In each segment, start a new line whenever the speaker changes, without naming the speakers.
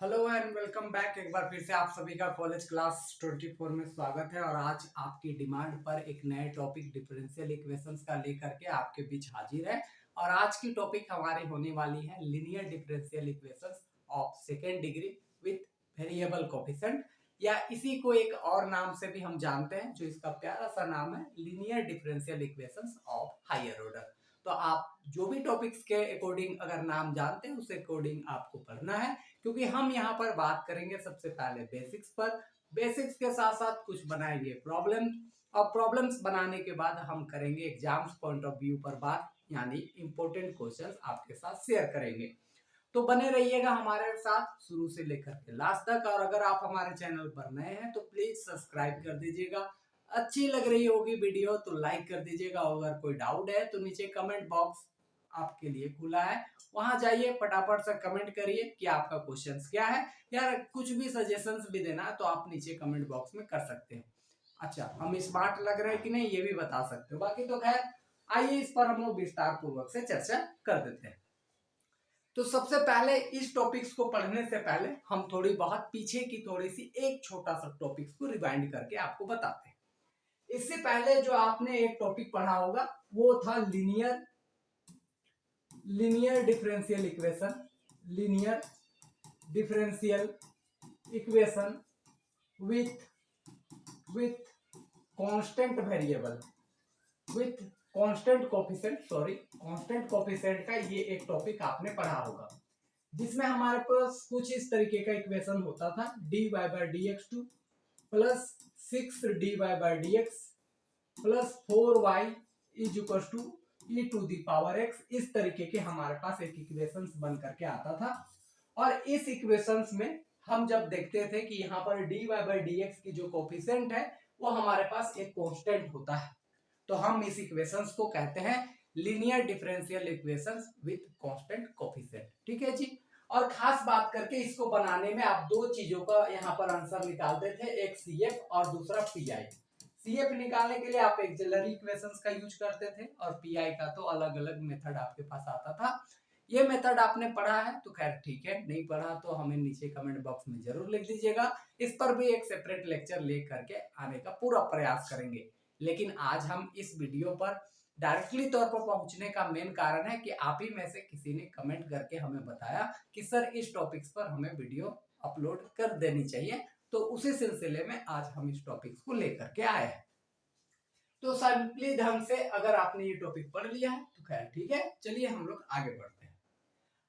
Hello and welcome back. एक बार फिर से आप सभी का कॉलेज क्लास 24 में स्वागत है और आज आपकी डिमांड पर एक नए टॉपिक डिफरेंशियल इक्वेशंस का लेकर के आपके बीच हाजिर है। और आज की टॉपिक हमारी होने वाली है linear differential equations of second degree with variable coefficient, या इसी को एक और नाम से भी हम जानते हैं जो इसका प्यारा सा नाम है linear differential equations of higher order. तो आप जो भी टॉपिक्स के अकॉर्डिंग अगर नाम जानते हैं उस अकॉर्डिंग आपको पढ़ना है, क्योंकि हम यहाँ पर बात करेंगे सबसे पहले बेसिक्स पर। बेसिक्स के साथ साथ कुछ बनाएंगे प्रॉब्लम, और प्रॉब्लम्स बनाने के बाद हम करेंगे एग्जाम्स पॉइंट ऑफ व्यू पर बात, यानी इंपॉर्टेंट क्वेश्चंस आपके साथ शेयर करेंगे। तो बने रहिएगा हमारे साथ शुरू से लेकर के लास्ट तक। और अगर आप हमारे चैनल पर नए हैं तो प्लीज सब्सक्राइब कर दीजिएगा। अच्छी लग रही होगी वीडियो तो लाइक कर दीजिएगा। अगर कोई डाउट है तो नीचे कमेंट बॉक्स आपके लिए खुला है, वहां जाइए फटाफट से कमेंट करिए कि आपका क्वेश्चन क्या है, या कुछ भी सजेशंस भी देना है तो आप नीचे कमेंट बॉक्स में कर सकते हैं। अच्छा, हम स्मार्ट लग रहे हैं कि नहीं ये भी बता सकते हो। बाकी तो खैर आइए इस पर हम लोग विस्तार पूर्वक से चर्चा कर देते हैं। तो सबसे पहले इस टॉपिक्स को पढ़ने से पहले हम थोड़ी बहुत पीछे की थोड़ी सी एक छोटा सा टॉपिक्स को रिवाइंड करके आपको बताते हैं। इससे पहले जो आपने एक टॉपिक पढ़ा होगा वो था linear differential equation, linear differential equation with constant variable, with constant coefficient, sorry constant coefficient का ये एक टॉपिक आपने पढ़ा होगा, जिसमें हमारे पास कुछ इस तरीके का इक्वेशन होता था dy by d x two plus 6 dy/dx plus 4y is equal to e to the power x। इस तरीके के हमारे पास एक इक्वेशंस बन करके आता था। और इस इक्वेशंस में हम जब देखते थे कि यहाँ पर dy/dx की जो कोफिशिएंट है वो हमारे पास एक कांस्टेंट होता है, तो हम इस इक्वेशंस को कहते हैं linear differential equations with constant coefficient. ठीक है जी। और खास बात करके इसको बनाने में आप दो चीजों का यहाँ पर आंसर निकालते थे, एक CF और दूसरा PI। CF निकालने के लिए आप एक्सिलरी इक्वेशंस का यूज करते थे और PI का तो अलग अलग मेथड आपके पास आता था। ये मेथड आपने पढ़ा है तो खैर ठीक है, नहीं पढ़ा तो हमें नीचे कमेंट बॉक्स में जरूर लिख दीजिएगा। इस पर भी एक सेपरेट लेक्चर ले करके आने का पूरा प्रयास करेंगे। लेकिन आज हम इस वीडियो पर डायरेक्टली तौर पर पहुंचने का मेन कारण है कि आप ही में से किसी ने कमेंट करके हमें बताया कि सर इस टॉपिक्स पर हमें वीडियो अपलोड कर देनी चाहिए, तो उसी सिलसिले में आज हम इस टॉपिक्स को लेकर के आए हैं। तो सिंपली ढंग से अगर आपने ये टॉपिक पढ़ लिया है तो खैर ठीक है, चलिए हम लोग आगे बढ़ते हैं।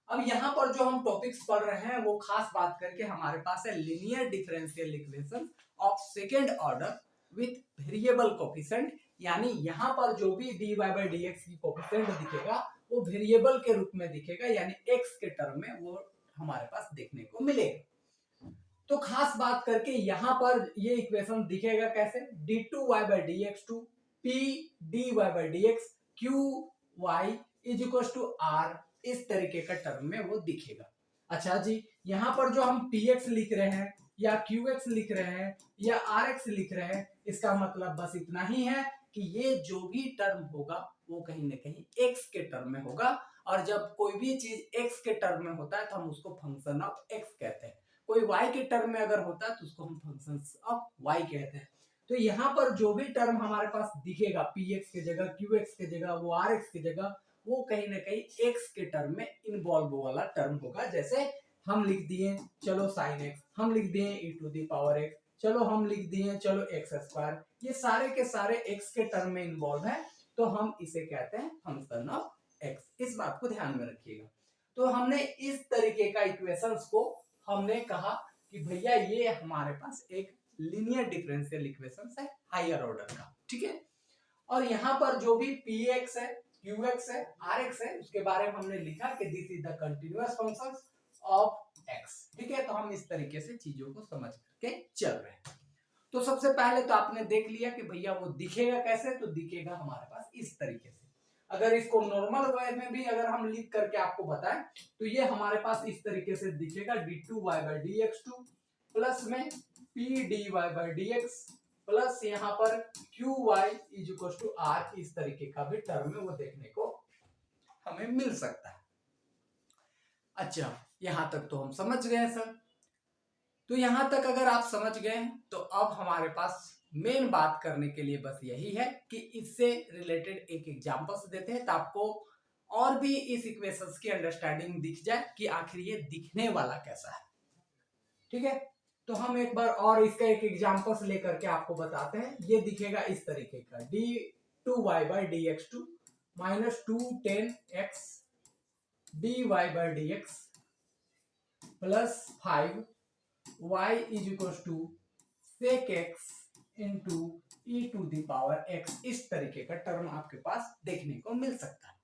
अब यहाँ पर जो हम टॉपिक्स पढ़ रहे हैं वो खास बात करके हमारे पास है linear differential equation of second order with variable coefficient, यानी यहाँ पर जो भी dy/dx की कोफिशिएंट दिखेगा वो वेरिएबल के रूप में दिखेगा, यानी x के टर्म में वो हमारे पास देखने को मिलेगा। तो खास बात करके यहाँ पर ये इक्वेशन दिखेगा कैसे, d2y/dx to p dy/dx qy is equal to r, इस तरीके का टर्म में वो दिखेगा। अच्छा जी, यहाँ पर जो हम px लिख रहे हैं या qx लिख रहे हैं या rx लिख रहे हैं, इसका मतलब बस इतना ही है कि ये जो भी टर्म होगा वो कहीं ना कहीं x के टर्म में होगा। और जब कोई भी चीज x के टर्म में होता है तो हम उसको फंक्शन ऑफ x कहते हैं। कोई y के टर्म में अगर होता है तो उसको हम फंक्शन ऑफ y कहते हैं। तो यहाँ पर जो भी टर्म हमारे पास दिखेगा px के जगह qx के जगह वो rx की जगह, वो कहीं ना कहीं x के टर्म में इन्वॉल्व वाला टर्म होगा। जैसे हम लिख दिए चलो sin x, हम लिख दिए e to the power x, चलो हम लिख दिए चलो x स्क्वायर, ये सारे के सारे x के टर्म में इन्वॉल्व है, तो हम इसे कहते हैं फंक्शन ऑफ x। इस बात को ध्यान में रखिएगा। तो हमने इस तरीके का इक्वेशंस को हमने कहा कि भैया ये हमारे पास एक लीनियर डिफरेंशियल इक्वेशंस है हायर ऑर्डर का। ठीक है। और यहाँ पर जो भी px है qx है rx है उसके बारे में हमने लिखा कि this is the continuous functions of x। ठीक है, तो हम इस तरीके से चीजों को समझ करके चल रहे हैं। तो सबसे पहले तो आपने देख लिया कि भैया वो दिखेगा कैसे, तो दिखेगा हमारे पास इस तरीके से। अगर इसको नॉर्मल वे में भी अगर हम लिख करके आपको बताएं तो ये हमारे पास इस तरीके से दिखेगा d2y/dx2 प्लस में p dy/dx प्लस यहाँ पर qy is equal to r, इस तरीके का भी टर्म में वो देखने को हमें मिल सकता है। अच्छा, यहां तक तो हम समझ गए सर। तो यहां तक अगर आप समझ गए हैं तो अब हमारे पास मेन बात करने के लिए बस यही है कि इससे रिलेटेड एक एग्जांपल्स देते हैं तो आपको और भी इस इक्वेशंस की अंडरस्टैंडिंग दिख जाए कि आखिर ये दिखने वाला कैसा है। ठीक है, तो हम एक बार और इसका एक एग्जांपल्स लेकर के आपको बताते हैं। ये दिखेगा इस तरीके का, d2y/dx2 -2 10x dy/dx plus 5y is equal to sec x into e to the power x। इस तरीके का टर्म आपके पास देखने को मिल सकता है।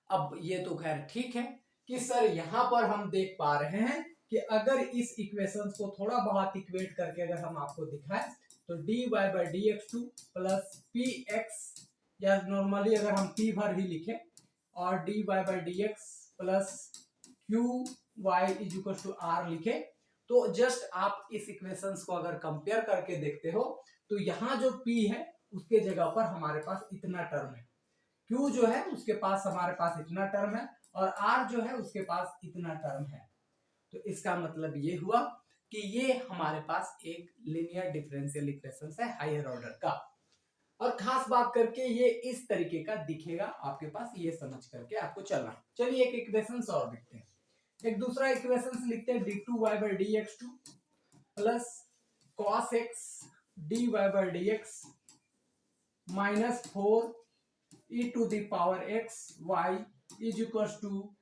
अब ये तो खैर ठीक है कि सर यहां पर हम देख पा रहे हैं कि अगर इस इक्वेशन को थोड़ा बहुत इक्वेट करके अगर हम आपको दिखाएं तो dy/dx2 प्लस px, या नॉर्मली अगर हम p भर ही लिखें और dy/dx plus qy is equal to r लिखे, तो जस्ट आप इस इक्वेशंस को अगर कंपेयर करके देखते हो तो यहाँ जो p है उसके जगह पर हमारे पास इतना टर्म है, q जो है उसके पास हमारे पास इतना टर्म है और r जो है उसके पास इतना टर्म है। तो इसका मतलब ये हुआ कि ये हमारे पास एक लीनियर डिफरेंशियल इक्वेशन है हायर ऑर्डर का, और खास बात करके ये इस तरीके का दिखेगा आपके पास, ये समझ करके आपको चलना। चलिए एक इक्वेशन और लिखते हैं, एक दूसरा इक्वेशन लिखते हैं d2y/dx2 plus cos x dy/dx minus 4 e to the power x y is equal to,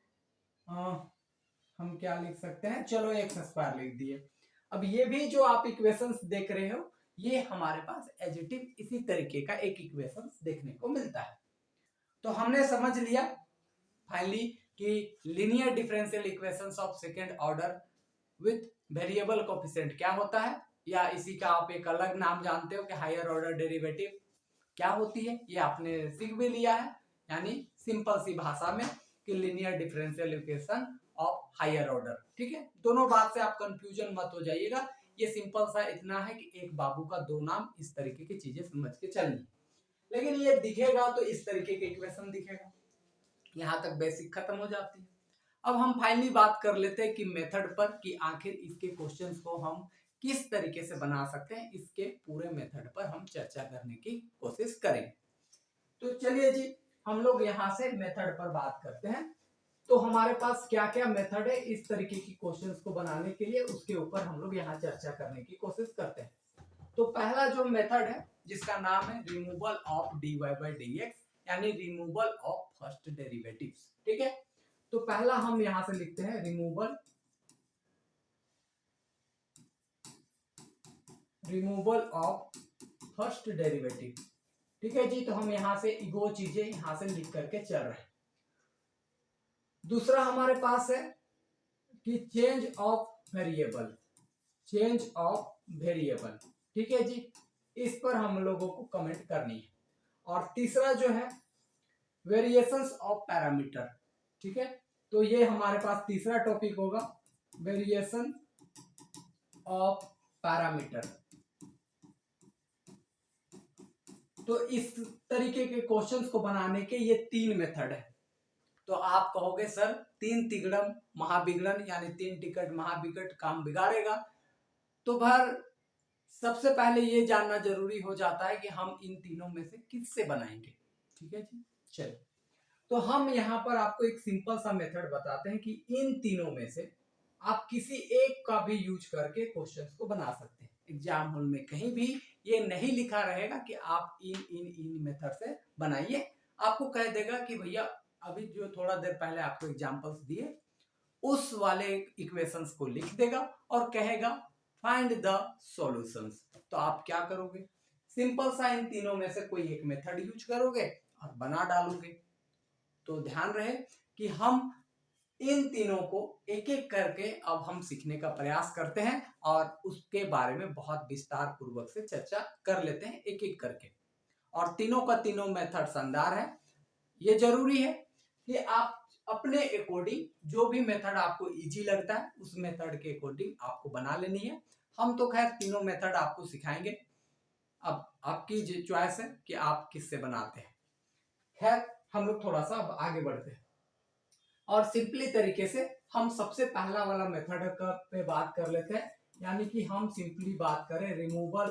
हम क्या लिख सकते हैं, चलो x² लिख दिए। अब ये भी जो आप इक्वेशंस देख रहे हो ये हमारे पास एज इट इज इसी तरीके का एक इक्वेशन देखने को मिलता है। तो हमने समझ लिया फाइनली कि linear differential equations of second order with variable coefficient क्या होता है, या इसी का आप एक अलग नाम जानते हो कि हायर ऑर्डर डेरिवेटिव क्या होती है, ये आपने सीख भी लिया है। यानी सिंपल सी भाषा में कि linear differential equation of higher order. ठीक है, दोनों बात से आप कंफ्यूजन मत हो जाइएगा, ये सिंपल सा इतना है कि एक बाबू का दो नाम, इस तरीके की चीजें समझ के चलनी। लेकिन ये दिखेगा तो इस तरीके के इक्वेशन दिखेगा, यहां तक बेसिक खत्म हो जाती है। अब हम फाइनली बात कर लेते हैं कि मेथड पर, कि आखिर इसके क्वेश्चंस को हम किस तरीके से बना सकते हैं, इसके पूरे मेथड पर हम चर्चा करने की कोशिश करें। तो चलिए जी हम लोग यहाँ से मेथड पर बात करते हैं। तो हमारे पास क्या क्या मेथड है इस तरीके की क्वेश्चंस को बनाने के लिए, उसके ऊपर हम लोग यहाँ चर्चा करने की कोशिश करते हैं। तो पहला जो मेथड है जिसका नाम है रिमूवल ऑफ dy/dx, यानी रिमूवल ऑफ फर्स्ट डेरिवेटिव्स। ठीक है, तो पहला हम यहां से लिखते हैं रिमूवल ऑफ फर्स्ट डेरिवेटिव। ठीक है जी, तो हम यहां से वो चीजें यहां से लिख करके चल रहे हैं। दूसरा हमारे पास है कि चेंज ऑफ वेरिएबल, ठीक है जी, इस पर हम लोगों को कमेंट करनी है। और तीसरा जो है वेरिएशंस ऑफ पैरामीटर। ठीक है, तो ये हमारे पास तीसरा टॉपिक होगा, वेरिएशन ऑफ पैरामीटर। तो इस तरीके के क्वेश्चंस को बनाने के ये तीन मेथड है। तो आप कहोगे सर तीन तिगड़म महाविगड़न यानी तीन टिकट महाविकट काम बिगाड़ेगा, तो भर सबसे पहले ये जानना जरूरी हो जाता है कि हम इन तीनों में से किससे बनाएंगे। ठीक है जी, चलिए तो हम यहाँ पर आपको एक सिंपल सा मेथड बताते हैं कि इन तीनों में से आप किसी एक का भी यूज करके क्वेश्चंस को बना सकते हैं। एग्जाम हॉल में कहीं भी ये नहीं लिखा रहेगा कि आप इन मेथड से बनाइए, आपको कह देगा कि भैया अभी जो थोड़ा देर पहले आपको एग्जांपल्स दिए उस वाले इक्वेशंस को लिख देगा और कहेगा फाइंड द सॉल्यूशंस। तो आप क्या करोगे, सिंपल सा इन तीनों में से कोई एक मेथड यूज करोगे और बना डालोगे। तो ध्यान रहे कि हम इन तीनों को एक एक करके अब हम सीखने का प्रयास करते हैं और उसके बारे में बहुत विस्तार पूर्वक से चर्चा कर लेते हैं एक एक करके। और तीनों का तीनों मेथड शानदार है। ये जरूरी है कि आप अपने अकॉर्डिंग जो भी मेथड आपको इजी लगता है उस मेथड के अकॉर्डिंग आपको बना लेनी है। हम तो खैर तीनों मेथड आपको सिखाएंगे, अब आपकी चॉइस है कि आप किससे बनाते हैं। खैर हम लोग थोड़ा सा अब आगे बढ़ते हैं। और सिंपली तरीके से हम सबसे पहला वाला मेथड पे बात कर लेते हैं, यानी कि हम सिंपली बात करें रिमूवल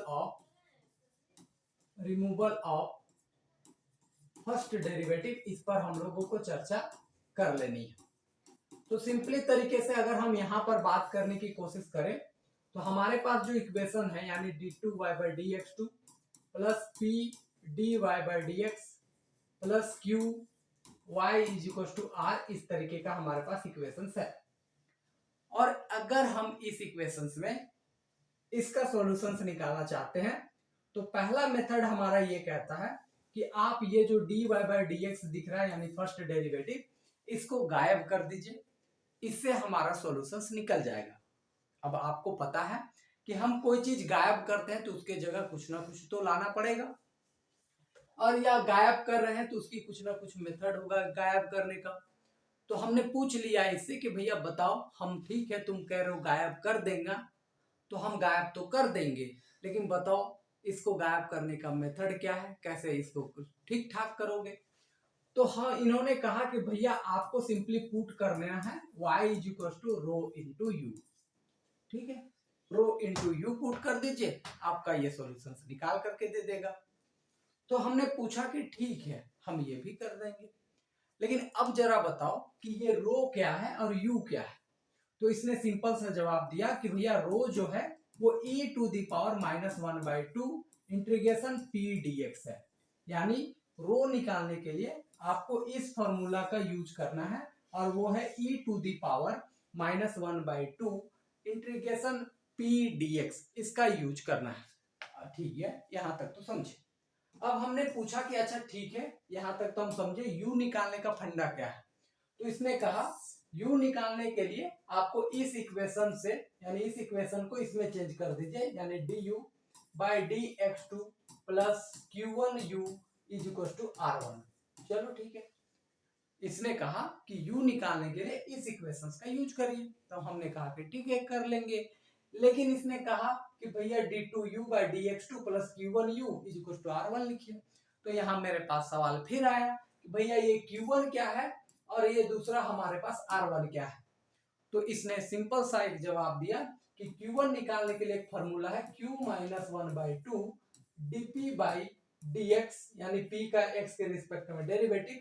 ऑफ फर्स्ट डेरिवेटिव, इस पर हम लोगों को चर्चा कर लेनी है। तो सिंपली तरीके से अगर हम यहाँ पर बात करने की कोशिश करें तो हमारे पास जो इक्वेशन है यानी d2y/dx2 plus p/dx plus qy=r, इस तरीके का हमारे पास इक्वेशन है। और अगर हम इस इक्वेशन में इसका सॉल्यूशंस निकालना चाहते हैं तो पहला मेथड हमारा ये कहता है कि आप ये जो dy/dx दिख रहा है यानी फर्स्ट डेरिवेटिव, इसको गायब कर दीजिए, इससे हमारा सॉल्यूशंस निकल जाएगा। अब आपको पता है कि हम कोई चीज गायब करते हैं तो उसके जगह कुछ ना कुछ तो लाना पड़ेगा, और या गायब कर रहे हैं तो उसकी कुछ ना कुछ मेथड होगा गायब करने का। तो हमने पूछ लिया इससे कि भैया बताओ, हम ठीक है तुम कह रहे हो गायब कर देगा, तो हम गायब तो कर देंगे, लेकिन बताओ इसको गायब करने का मेथड क्या है, कैसे इसको ठीक ठाक करोगे। तो हाँ, इन्होंने कहा कि भैया आपको सिंपली पुट करना है y=ρ×u, ठीक है, ρ×u पुट कर दीजिए, आपका ये सॉल्यूशन निकाल करके दे देगा। तो हमने पूछा कि ठीक है हम ये भी कर देंगे, लेकिन अब जरा बताओ कि ये रो क्या है और u क्या है। तो इसने सिंपल सा जवाब दिया कि भैया रो जो है वो e⁻⁻² इंटीग्रेशन p dx है, यानी रो निकालने के लिए आपको इस फॉर्मूला का यूज करना है, और वो है e⁻⁻² इंटीग्रेशन p dx, इसका यूज करना है। ठीक है, यहां तक तो समझे। अब हमने पूछा कि अच्छा ठीक है, यहां तक तो हम समझे, u निकालने का फंडा क्या है। तो इसने कहा u निकालने के लिए आपको इस इक्वेशन से, यानी इस इक्वेशन को इसमें चेंज कर दीजिए, यानी du/dx2 प्लस q1u=r1। चलो ठीक है, इसने कहा कि u निकालने के लिए इस इक्वेशन का यूज करिए, तो हमने कहा कि ठीक है कर लेंगे। लेकिन इसने कहा कि भैया d2u/dx2 प्लस q1u=r1 लिखिए। तो यहाँ मेरे पास सवाल फिर आया कि भैया ये q1 क्या है और ये दूसरा हमारे पास r1 क्या है। तो इसने सिंपल सा एक जवाब दिया कि q1 निकालने के लिए एक फॉर्मूला है q-1/2 dp/dx, यानी p का x के रिस्पेक्ट में डेरिवेटिव,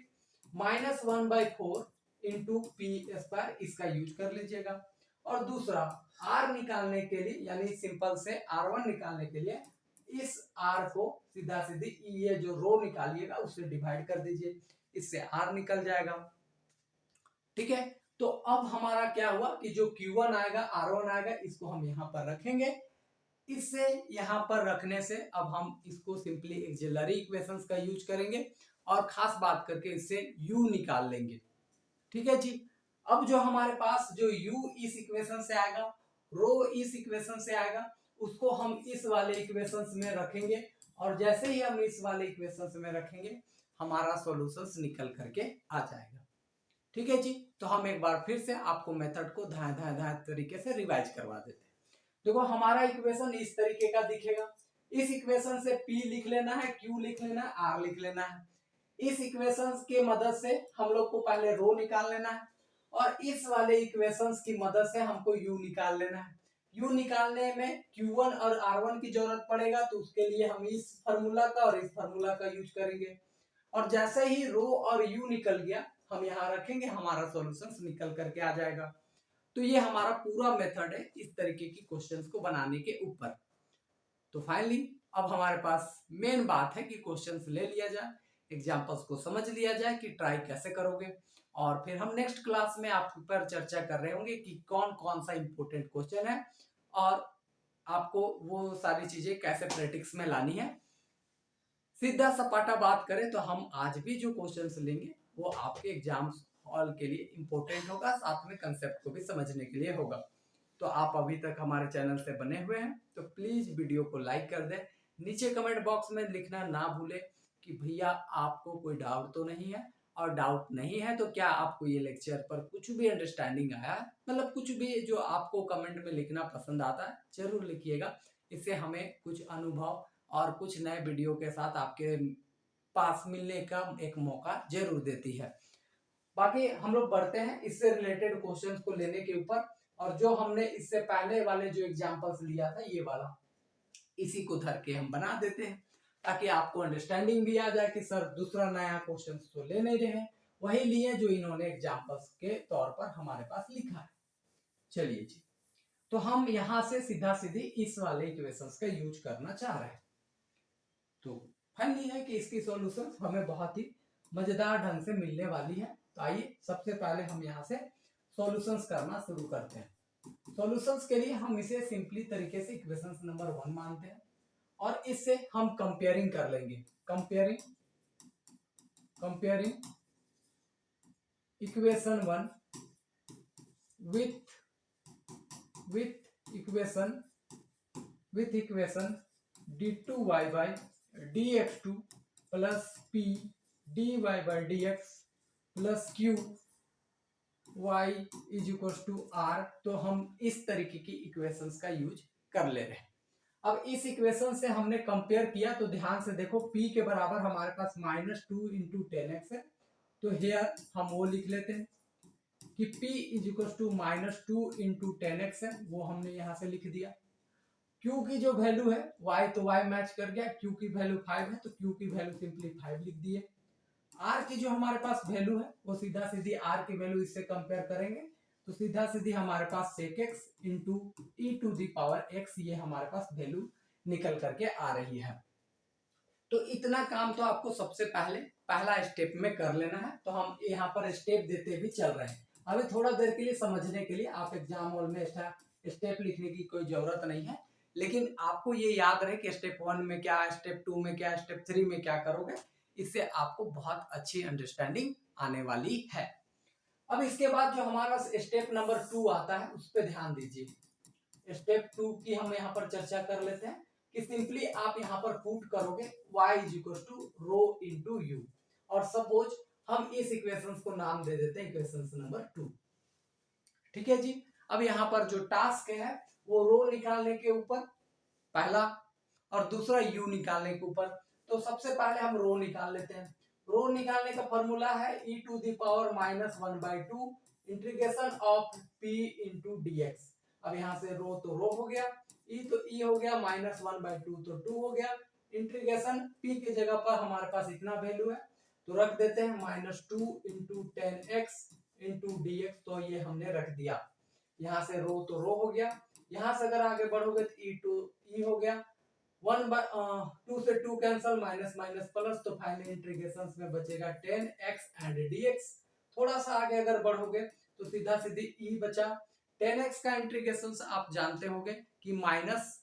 -1/4 इंटू p², इसका यूज कर लीजिएगा। और दूसरा r निकालने के लिए, यानी सिंपल से r1 निकालने के लिए इस r को सीधा सीधी ये जो रो निकालिएगा उससे डिवाइड कर दीजिए, इससे r निकल जाएगा। ठीक है, तो अब हमारा क्या हुआ कि जो q1 आएगा r1 आएगा, इसको हम यहाँ पर रखेंगे। इससे यहाँ पर रखने से अब हम इसको सिंपली एक्सिलरी इक्वेशंस का यूज करेंगे और खास बात करके इससे u निकाल लेंगे। ठीक है जी, अब जो हमारे पास जो u इस इक्वेशन से आएगा, रो इस इक्वेशन से आएगा, उसको हम इस वाले इक्वेशंस में रखेंगे, और जैसे ही हम इस वाले इक्वेशंस में रखेंगे हमारा सॉल्यूशंस निकल करके आ जाएगा। ठीक है जी, तो हम एक बार फिर से आपको मेथड को धाए तरीके से रिवाइज करवा देते हैं। देखो हमारा इक्वेशन इस तरीके का दिखेगा, इस इक्वेशन से p लिख लेना है, q लिख लेना है, r लिख लेना है। इस इक्वेशन के मदद से हम लोग को पहले रो निकाल लेना है, और इस वाले इक्वेशंस की मदद से हमको u निकाल लेना है। u निकालने में q1 और r1 की जरूरत पड़ेगा, तो उसके लिए हम इस फार्मूला का और इस फार्मूला का यूज करेंगे। और जैसे ही रो और u निकल गया हम यहाँ रखेंगे, हमारा सॉल्यूशंस निकल करके आ जाएगा। तो ये हमारा पूरा मेथड है इस तरीके की क्वेश्चंस को बनाने के ऊपर। तो फाइनली अब हमारे पास मेन बात है कि क्वेश्चंस ले लिया जाए, एग्जांपल्स को समझ लिया जाए कि ट्राई कैसे करोगे, और फिर हम नेक्स्ट क्लास में आप पर चर्चा कर रहे होंगे कि कौन कौन सा इंपॉर्टेंट क्वेश्चन है और आपको वो सारी चीजें कैसे प्रैक्टिस में लानी है। सीधा सपाटा बात करें तो हम आज भी जो क्वेश्चंस लेंगे वो आपके एग्जाम हॉल के लिए इंपॉर्टेंट होगा, साथ में कंसेप्ट को भी समझने के लिए होगा। तो आप अभी तक हमारे चैनल से बने हुए हैं तो प्लीज वीडियो को लाइक कर दें, नीचे कमेंट बॉक्स में लिखना ना भूलें कि भैया आपको कोई डाउट तो नहीं है, और डाउट नहीं है तो क्या आपको ये लेक्चर पर कुछ भी अंडरस्टैंडिंग आया है, मतलब कुछ भी जो आपको कमेंट में लिखना पसंद आता है जरूर लिखिएगा। इससे हमें कुछ अनुभव और कुछ नए वीडियो के साथ आपके पास मिलने का एक मौका जरूर देती है। बाकी हम लोग बढ़ते हैं इससे रिलेटेड क्वेश्चंस को लेने के ऊपर, और जो हमने इससे पहले वाले जो एग्जांपल्स लिया था ये वाला, इसी को धर के हम बना देते हैं ताकि आपको अंडरस्टैंडिंग भी आ जाए कि सर दूसरा नया क्वेश्चन तो ले नहीं रहे हैं, वही लिए जो इन्होंने एग्जांपल्स के तौर पर हमारे पास लिखा है। चलिए जी, तो हम यहां से सीधा सीधी इस वाले इक्वेशंस का यूज करना चाह रहे हैं। तो फाइनली है कि इसकी सॉल्यूशंस हमें बहुत ही मजेदार ढंग से मिलने वाली है। तो आइए सबसे पहले हम यहाँ से सॉल्यूशंस करना शुरू करते हैं। सॉल्यूशंस के लिए हम इसे सिंपली तरीके से इक्वेशंस नंबर 1 मानते हैं और इससे हम कंपेयरिंग कर लेंगे। Comparing equation 1 with equation d2y by dx2 plus p dy by dx plus q y is equal to r। तो हम इस तरीके की इक्वेशंस का यूज कर ले रहे हैं। अब इस इक्वेशन से हमने कंपेयर किया तो ध्यान से देखो, p के बराबर हमारे पास -2 इंटू 10x है, तो हेयर हम वो लिख लेते हैं कि p is equal to -2 into 10x है, वो हमने यहाँ से लिख दिया। q की जो वैल्यू है y तो y मैच कर गया, q की वैल्यू 5 है तो q की वैल्यू सिंपली 5 लिख दिए। r की जो हमारे पास वैल्यू है वो सीधा सीधी r की वैल्यू इससे कंपेयर करेंगे तो सीधा सीधी हमारे पास sec x into e to the power x, ये हमारे पास वैल्यू निकल करके आ रही है। तो इतना काम तो आपको सबसे पहला स्टेप में कर लेना है। तो हम यहाँ पर स्टेप देते भी चल रहे हैं। अभी थोड़ा देर के लिए समझने के लिए आप एग्जाम हॉल में स्टेप लिखने की कोई जरूरत नहीं है, लेकिन आपको ये याद रहे कि स्टेप 1 में क्या, स्टेप 2 में क्या, स्टेप 3 में क्या करोगे, इससे आपको बहुत अच्छी अंडरस्टैंडिंग आने वाली है। अब इसके बाद जो हमारा स्टेप नंबर 2 आता है उस पर ध्यान दीजिए। स्टेप 2 की हम यहाँ पर चर्चा कर लेते हैं कि सिंपली आप यहाँ पर पुट करोगे y is equal to rho into you, और सपोज हम इस इक्वेशन को नाम दे देते हैं इक्वेशन नंबर 2। ठीक है जी। अब यहाँ पर जो टास्क है वो रो निकालने के ऊपर पहला और दूसरा यू निकालने के ऊपर। तो सबसे पहले हम रो निकाल लेते हैं। रो निकालने का फॉर्मूला है e to the power -1/2 integration of p into dx। अब यहाँ से रो तो रो हो गया, e तो e हो गया, -1/2 तो 2 हो गया, इंटीग्रेशन p की जगह पर हमारे पास इतना वैल्यू है तो रख देते हैं -2 इंटू 10x इंटू dx। तो ये हमने रख दिया। यहाँ से रो तो रो हो गया, यहाँ से अगर आगे बढ़ोगे तो e टू e हो गया, 2 से 2 कैंसल, माइनस माइनस प्लस, तो फाइनल इंटीग्रेशन में बचेगा 10x एंड dx। थोड़ा सा आगे अगर बढ़ोगे तो सीधा सीधी e बचा। 10x का इंटीग्रेशन आप जानते होंगे कि माइनस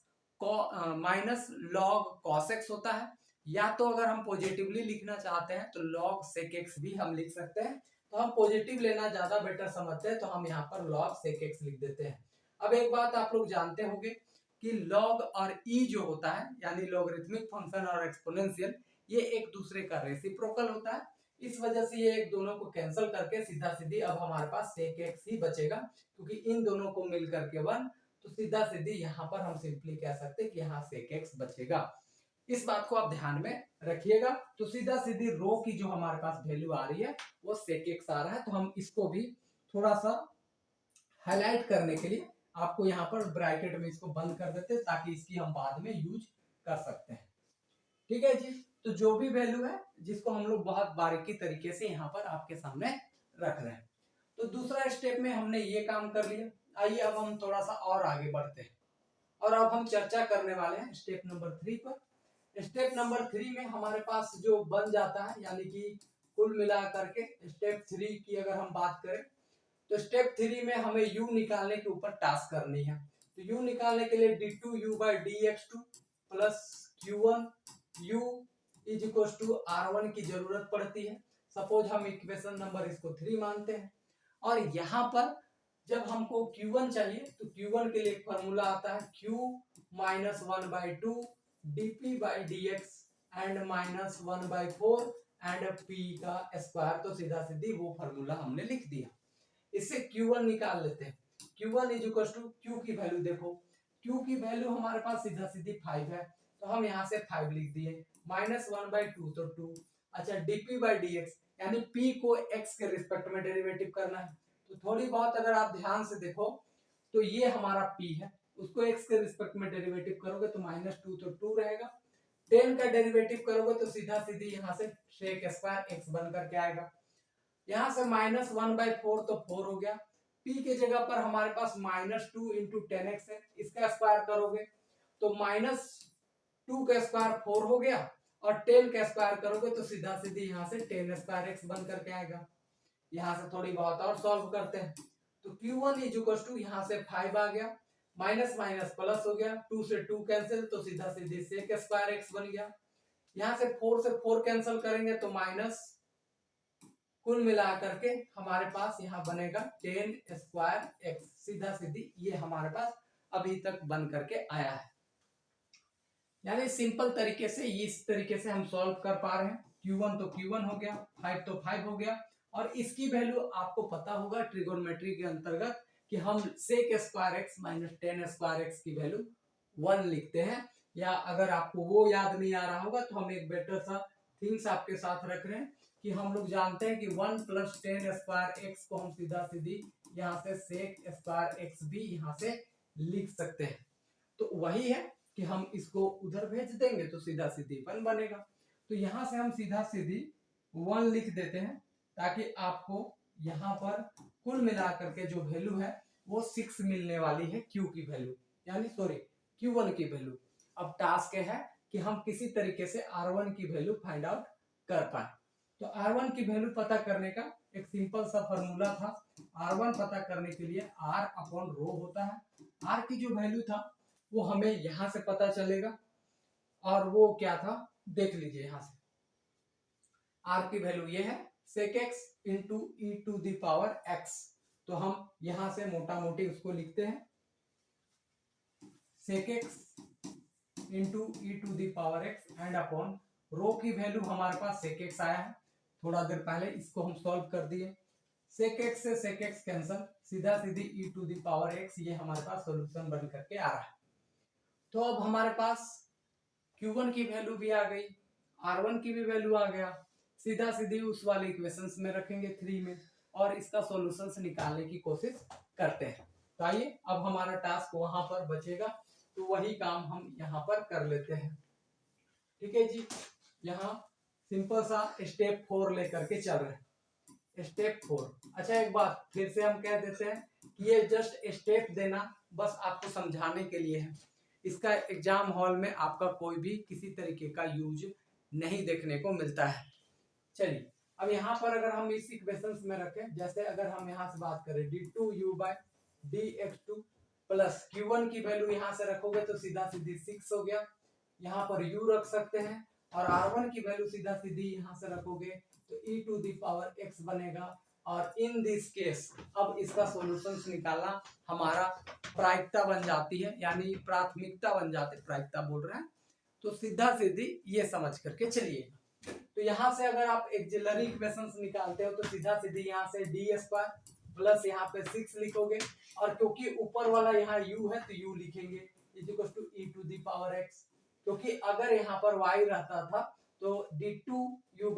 लॉग cos x होता है, या तो अगर हम पॉजिटिवली लिखना चाहते हैं तो log sec x भी हम लिख सकते हैं। तो हम पॉजिटिव लेना ज्यादा बेटर समझते हैं तो हम यहाँ पर log sec x लिख देते हैं। अब एक बात आप लोग जानते होंगे कि log और e जो होता है यानी लॉगरिथमिक फंक्शन और एक्सपोनेंशियल, ये एक दूसरे का रेसिप्रोकल होता है। इस वजह से ये एक दोनों को कैंसिल करके सीधा सीधी अब हमारे पास sec x ही बचेगा, क्योंकि इन दोनों को मिल करके 1, तो सीधा सीधी यहाँ पर हम सिंपली कह सकते हैं कि यहाँ sec x बचेगा। इस बात को आप ध्यान में रखिएगा। तो सीधा सीधी रो की जो हमारे पास वैल्यू आ रही है वो sec x आ रहा है। तो हम इसको भी थोड़ा सा हाईलाइट करने के लिए आपको यहाँ पर ब्रैकेट में इसको बंद कर देते हैं ताकि इसकी हम बाद में यूज कर सकते हैं। ठीक है जी। तो जो भी वैल्यू है जिसको हम लोग बहुत बारीकी तरीके से यहाँ पर आपके सामने रख रहे हैं। तो दूसरा स्टेप में हमने ये काम कर लिया। आइए अब हम थोड़ा सा और आगे बढ़ते हैं और अब हम चर्चा करने वाले हैं स्टेप नंबर 3 पर। स्टेप नंबर 3 में हमारे पास जो बन जाता है, यानी कि कुल मिला करके स्टेप 3 की अगर हम बात करें तो स्टेप 3 में हमें u निकालने के ऊपर टास्क करनी है। तो u निकालने के लिए d2u by dx2 plus q1 u is equal to r1 की जरूरत पड़ती है। सपोज हम इक्वेशन नंबर इसको 3 मानते हैं, और यहाँ पर जब हमको q1 चाहिए तो q1 के लिए फॉर्मूला आता है q -1/2 dp by dx and -1/4 and p का स्क्वायर। तो सीधा सीधी वो फॉर्मूला हमने लिख दिया। इससे Q1 निकाल लेते हैं। Q1 is equal to Q की वैल्यू देखो, Q की वैल्यू हमारे पास सीधा सीधी 5 है, तो हम यहाँ से 5 लिख दिए, -1/2 तो 2। अच्छा, dp by dx, यानी p को x के रिस्पेक्ट में डेरिवेटिव करना है। तो थोड़ी बहुत अगर आप ध्यान से देखो तो ये हमारा p है, उसको x के रिस्पेक्ट में डेरिवेटिव करोगे तो -2 तो 2 रहेगा, 10 का डेरिवेटिव करोगे तो सीधा सीधी यहाँ से sec स्क्वायर x बन करके आएगा। यहाँ से -1/4 तो 4 हो गया, p के जगह पर हमारे पास -2 इंटू 10x है, इसका स्क्वायर करोगे तो -2 का स्क्वायर 4 हो गया और 10 का स्क्वायर करोगे तो सीधा सीधी यहाँ से 10 स्क्वायर x बन करके आएगा। यहाँ से थोड़ी बहुत और सॉल्व करते हैं तो q1 = यहाँ से 5 आ गया, माइनस माइनस प्लस हो गया, 2 से 2 कैंसिल तो सीधा सीधी sec स्क्वायर x बन गया। यहाँ से 4 से 4 कैंसिल करेंगे तो माइनस, कुल मिला करके हमारे पास यहाँ बनेगा 10 स्क्वायर x, सीधा सीधी ये हमारे पास अभी तक बन करके आया है। यानी सिंपल तरीके से इस तरीके से हम सॉल्व कर पा रहे हैं। q1 तो q1 हो गया, 5 तो 5 हो गया और इसकी वैल्यू आपको पता होगा ट्रिगोनोमेट्री के अंतर्गत कि हम sec square x minus 10 square x की वैल्यू 1 लिखते हैं। या अगर आपको वो याद नहीं आ रहा होगा तो हम एक बेटर सा थिंग्स आपके साथ रख रहे हैं कि हम लोग जानते हैं कि 1 + 10 स्क्वायर x को हम सीधा सीधी यहाँ से sec स्क्वायर x भी यहाँ से लिख सकते हैं। तो वही है कि हम इसको उधर भेज देंगे तो सीधा सीधी 1 बनेगा। तो यहाँ से हम सीधा सीधी 1 लिख देते हैं ताकि आपको यहाँ पर कुल मिला करके जो वैल्यू है वो 6 मिलने वाली है q की वैल्यू, यानी सॉरी q1 की वैल्यू। अब टास्क है कि हम किसी तरीके से r1 की वैल्यू फाइंड आउट कर पाए। तो r1 की वैल्यू पता करने का एक सिंपल सा फॉर्मूला था। r1 पता करने के लिए r/रो होता है। r की जो वैल्यू था वो हमें यहां से पता चलेगा और वो क्या था देख लीजिए। यहां से r की वैल्यू ये है sec x इंटू e⁻x। तो हम यहां से मोटा मोटी उसको लिखते हैं sec x into e⁻x and upon rho की वैल्यू हमारे पास sec x आया है, थोड़ा देर पहले इसको हम सॉल्व कर दिए। sec x से sec x कैंसल, सीधा सीधी e⁻x ये हमारे पास सॉल्यूशन बन करके आ रहा है। तो अब हमारे पास q1 की वैल्यू भी आ गई, r1 की भी वैल्यू आ गया, सीधा सीधी उस वाले इक्वेशंस में रखेंगे 3 में और इसका सॉल्यूशंस निकालने की कोशिश करते हैं। तो आइए अब हमारा टास्क वहां पर बचेगा तो वही काम हम यहाँ पर कर लेते हैं। ठीक है जी, यहाँ सिंपल सा स्टेप 4 लेकर के चल रहे हैं। स्टेप 4, अच्छा एक बात फिर से हम कह देते हैं कि ये जस्ट स्टेप देना बस आपको समझाने के लिए है, इसका एग्जाम हॉल में आपका कोई भी किसी तरीके का यूज नहीं देखने को मिलता है। चलिए अब यहाँ पर अगर हम इस इक्वेशंस में रखें, जैसे अगर हम यहाँ से बात करें d2u/dx2 प्लस q1 की वैल्यू यहाँ से रखोगे तो सीधा सीधी 6 हो गया, यहाँ पर u रख सकते हैं और r1 की वैल्यू सीधा सीधी यहाँ से रखोगे तो e⁻x बनेगा। और इन दिस केस अब इसका सॉल्यूशंस निकालना हमारा प्रायिकता बन जाती है, यानी प्राथमिकता बन जाती है, प्रायिकता बोल रहे हैं तो सीधा सीधी ये समझ करके चलिए। तो यहाँ से अगर आप एक्सिलरी इक्वेशंस निकालते हो तो सीधा सीधी यहाँ से d² प्लस यहाँ पे 6 लिखोगे और क्योंकि ऊपर वाला यहाँ u है तो u लिखेंगे e⁻x, क्योंकि अगर यहाँ पर y रहता था तो d2u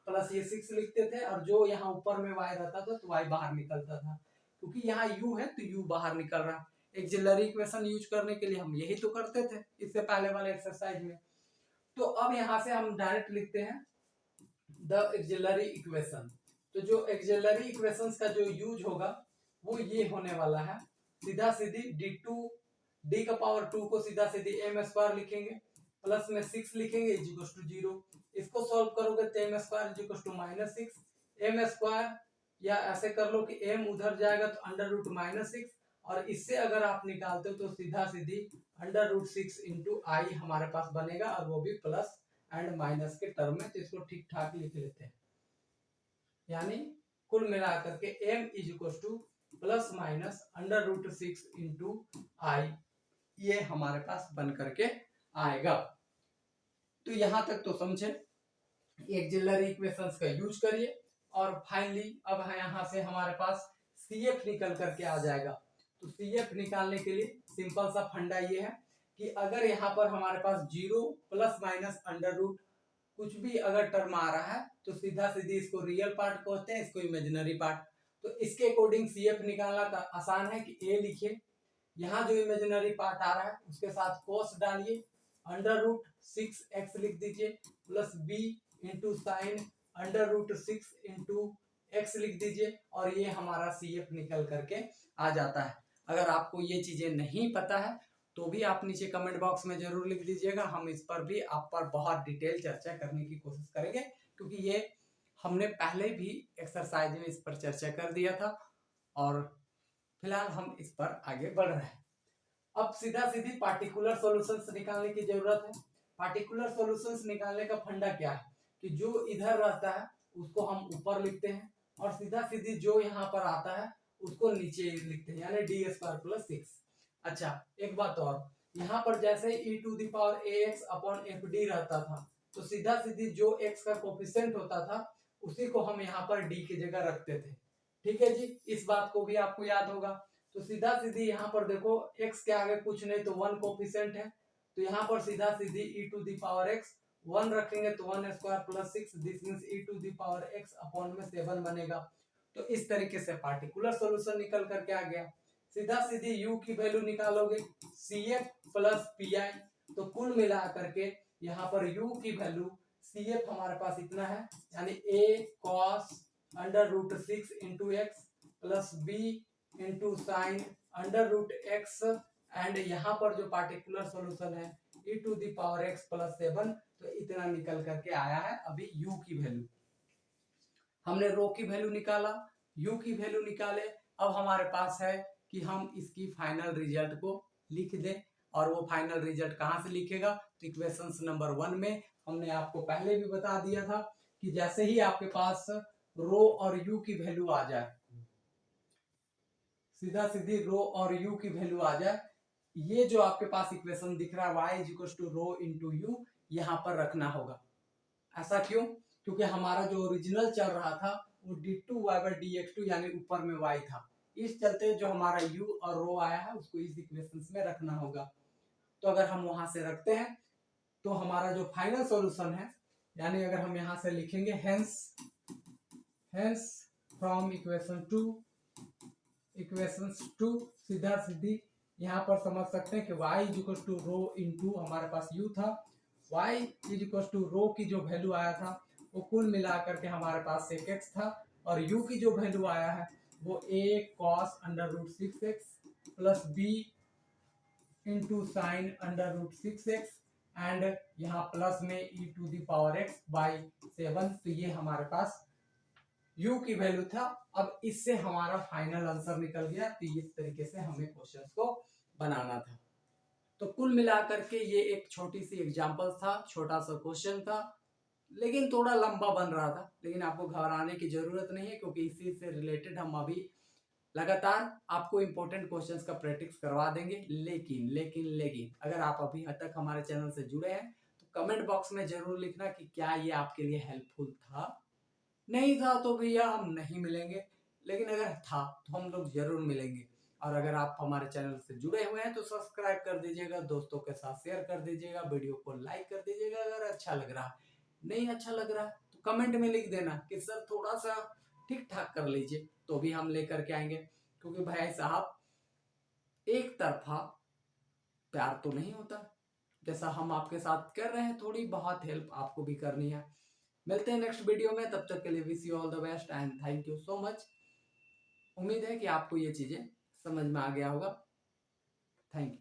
प्लस ये 6 लिखते थे और जो यहाँ ऊपर में y रहता था तो y बाहर निकलता था, क्योंकि यहाँ u है तो u बाहर निकल रहा है। एक्सिलरी इक्वेशन यूज करने के लिए हम यही तो करते थे इससे पहले वाले एक्सरसाइज में। तो अब यहाँ से हम डायरेक्ट लिखते हैं द एक्सिलरी इक्वेशन। तो जो एक्सिलरी इक्वेशंस का जो यूज होगा वो ये होने वाला है, सीधा सीधी d2 को सीधा सीधी m² लिखेंगे प्लस में 6 लिखेंगे =0, इसको सॉल्व करोगे तो m² -6 m², या ऐसे कर लो कि m उधर जाएगा तो √-6 और इससे अगर आप निकालते हो तो सीधा सीधी √6 इंटू आई हमारे पास बनेगा और वो भी प्लस एंड माइनस के टर्म में। तो इसको ठीक ठाक लिख लेते हैं, यानी कुल मिलाकर के m ±√6 इंटू आई ये हमारे पास बन करके आएगा। तो यहां तक तो समझे, एक्सिलरी इक्वेशंस का यूज करिए और फाइनली अब यहाँ से हमारे पास CF निकल करके आ जाएगा। तो CF निकालने के लिए सिंपल सा फंडा ये है कि अगर यहाँ पर हमारे पास 0 ± कुछ भी अगर टर्म आ रहा है तो सीधा सीधी इसको रियल पार्ट कहते हैं, इसको इमेजिनरी पार्ट। तो इसके अकॉर्डिंग सीएफ निकालना का आसान है कि ए लिखिए, यहाँ जो इमेजिनरी पार्ट आ रहा है उसके साथ कोस डालिए, √6x लिख दीजिए, plus b into sine √6 into x लिख दीजिए, और ये हमारा सीएफ निकल करके आ जाता है। अगर आपको ये चीजें नहीं पता है तो भी आप नीचे कमेंट बॉक्स में जरूर लिख दीजिएगा, हम इस पर भी आप पर बहुत डिटेल चर्चा करने की कोशिश करेंगे, क्योंकि ये हमने पहले भी एक्सरसाइज में इस पर चर्चा कर दिया था और फिलहाल हम इस पर आगे बढ़ रहे हैं। अब सीधा सीधी पार्टिकुलर सॉल्यूशंस निकालने की जरूरत है। पार्टिकुलर सॉल्यूशंस निकालने का फंडा क्या है कि जो इधर रहता है उसको हम ऊपर लिखते हैं, और सीधा सीधी जो यहाँ पर आता है उसको नीचे लिखते हैं, यानी d² + 6। अच्छा, एक बात और, यहाँ पर जैसे e⁴ax/fd रहता था, तो सीधा सीधी जो x का कोफिशिएंट होता था उसी को हम यहाँ पर d की जगह रखते थे। ठीक है जी, इस बात को भी आपको याद होगा। तो सीधा सीधी यहाँ पर देखो x के आगे कुछ नहीं तो 1 कोफिशिएंट है, तो यहाँ पर सीधा सीधी e⁴x 1 रखेंगे तो 1² + 6, दिस मींस e⁴x/7 बनेगा। तो इस तरीके से पार्टिकुलर सॉल्यूशन निकल करके आ गया। सीधा सीधी u की वैल्यू निकालोगे CF + PI, तो कुल मिला करके यहाँ पर u की वैल्यू CF हमारे पास इतना है, यानी a cos √6 into x plus b into sine √x, and यहाँ पर जो पार्टिकुलर सॉल्यूशन है e⁴x + 7, तो इतना निकल करके आया है। अभी u की वैल्यू हमने रो की वैल्यू निकाला, u की वैल्यू निकाले, अब हमारे पास है कि हम इसकी फाइनल रिजल्ट को लिख दें, और वो फाइनल रिजल्ट कहाँ से लिखेगा, तो इक्वेशंस नंबर 1 में हमने आपको पहले भी बता दिया था कि जैसे ही आपके पास रो और u की वैल्यू आ जाए, सीधा सीधी रो और u की वैल्यू आ जाए, ये जो आपके पास इक्वेशन दिख रहा है y = रो इंटू u, यहाँ पर रखना होगा। ऐसा क्यों? क्योंकि हमारा जो ओरिजिनल चल रहा था वो d2y/dx2 यानी ऊपर में y था, इस चलते जो हमारा u और रो आया है उसको इस इक्वेशन में रखना होगा। तो अगर हम वहां से रखते हैं तो हमारा जो फाइनल सॉल्यूशन है, यानी अगर हम यहां से लिखेंगे हेंस फ्रॉम इक्वेशन 2, सीधा सीधी यहाँ पर समझ सकते हैं कि y = रो इंटू हमारे पास u था, y = रो की जो वैल्यू आया था वो कुल मिला करके हमारे पास sec x था, और u की जो वैल्यू आया है वो a cos √6x plus b into sine √6x, and यहाँ प्लस में e⁴x/7, तो ये हमारे पास u की वैल्यू था। अब इससे हमारा फाइनल आंसर निकल गया। तो इस तरीके से हमें क्वेश्चंस को बनाना था। तो कुल मिलाकर के ये एक छोटी सी एग्जांपल था, छोटा सा क्वेश्चन था, लेकिन थोड़ा लंबा बन रहा था, लेकिन आपको घबराने की जरूरत नहीं है, क्योंकि इसी से रिलेटेड हम अभी लगातार आपको इंपॉर्टेंट क्वेश्चंस का प्रैक्टिस करवा देंगे। लेकिन अगर आप अभी तक हमारे चैनल से जुड़े हैं तो कमेंट बॉक्स में जरूर लिखना कि क्या ये आपके लिए हेल्पफुल था। नहीं था तो भैया हम नहीं मिलेंगे, लेकिन अगर था तो हम लोग जरूर मिलेंगे। और अगर आप हमारे चैनल से जुड़े हुए हैं तो सब्सक्राइब कर दीजिएगा, दोस्तों के साथ शेयर कर दीजिएगा, वीडियो को लाइक कर दीजिएगा। अगर अच्छा लग रहा है, नहीं अच्छा लग रहा है तो कमेंट में लिख देना कि सर थोड़ा सा ठीक ठाक कर लीजिए, तो भी हम लेकर के आएंगे। क्योंकि भाई साहब एक तरफा प्यार तो नहीं होता, जैसा हम आपके साथ कर रहे हैं, थोड़ी बहुत हेल्प आपको भी करनी है। मिलते हैं नेक्स्ट वीडियो में, तब तक के लिए wish you all the best and thank you so much. उम्मीद है कि आपको ये चीजें समझ में आ गया होगा। Thank you.